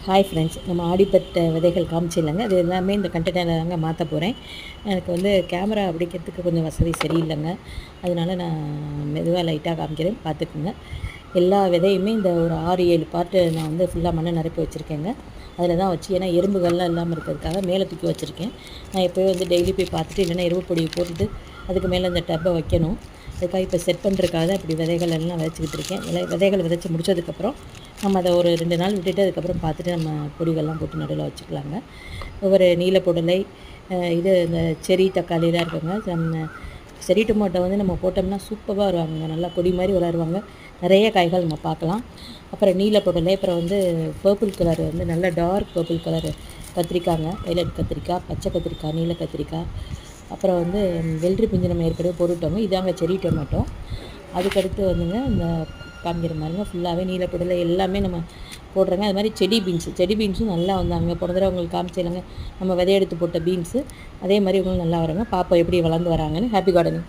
Hi friends, நம்ம ஆடிப்பட்ட விதைகள் காமிச்சிடலங்க. அது எல்லாமே இந்த கண்டெய்னரில் தாங்க மாற்ற போகிறேன். எனக்கு வந்து கேமரா பிடிக்கிறதுக்கு கொஞ்சம் வசதி சரியில்லைங்க. அதனால நான் மெதுவாக லைட்டாக காமிக்கிறேன், பார்த்துக்குங்க. எல்லா விதையுமே இந்த ஒரு 6-7 பார்ட்டு நான் வந்து ஃபுல்லாக மண்ணை நிரப்பி வச்சுருக்கேங்க. அதில் தான் வச்சு, ஏன்னா எறும்புகள்லாம் இல்லாமல் இருக்கிறதுக்காக மேலே தூக்கி வச்சுருக்கேன். நான் எப்போயும் வந்து டெய்லி போய் பார்த்துட்டு, இல்லைன்னா எறும்பு பொடியை போட்டுட்டு அதுக்கு மேலே இந்த டப்பை வைக்கணும். அதுக்காக இப்போ செட் பண்ணுறதுக்காக தான் இப்படி விதைகள் எல்லாம் விதைச்சிக்கிட்டு இருக்கேன். விதைகள் விதைச்சி முடிச்சதுக்கப்புறம் நம்ம அதை ஒரு 2 நாள் விட்டுட்டு அதுக்கப்புறம் பார்த்துட்டு நம்ம பொடிகள்லாம் போட்டு நடுவில் வச்சுக்கலாங்க. ஒவ்வொரு நீல புடலை, இது இந்த செரி தக்காளிலாம் இருக்குங்க. நம்ம செரி டொமேட்டோ வந்து நம்ம போட்டோம்னா சூப்பராக வருவாங்க, நல்லா கொடி மாதிரி வளருவாங்க. நிறைய காய்கள் நம்ம பார்க்கலாம். அப்புறம் நீல புடலை, அப்புறம் வந்து பர்பிள் கலர், வந்து நல்ல டார்க் பர்பிள் கலர் கத்திரிக்காங்க, வைலட் கத்திரிக்காய், பச்சை கத்திரிக்காய், நீல கத்திரிக்காய். அப்புறம் வந்து வெள்ளரி பிஞ்சு நம்ம ஏற்கனவே போட்டுட்டோங்க. இதாங்க செரி டொமேட்டோ. அதுக்கடுத்து வந்துங்க இந்த காமிக்கிற மாதிரிங்க ஃபுல்லாகவே நீலப்புடலை எல்லாமே நம்ம போடுறோங்க. அது மாதிரி செடி பீன்ஸும் நல்லா வந்தாங்க. போன தடவை உங்களுக்கு காமிச்சிடலங்க, நம்ம விதையெடுத்து போட்ட பீன்ஸு அதே மாதிரி இவங்களும் நல்லா வராங்க. பாப்பா எப்படி வளர்ந்து வராங்கன்னு. Happy gardening.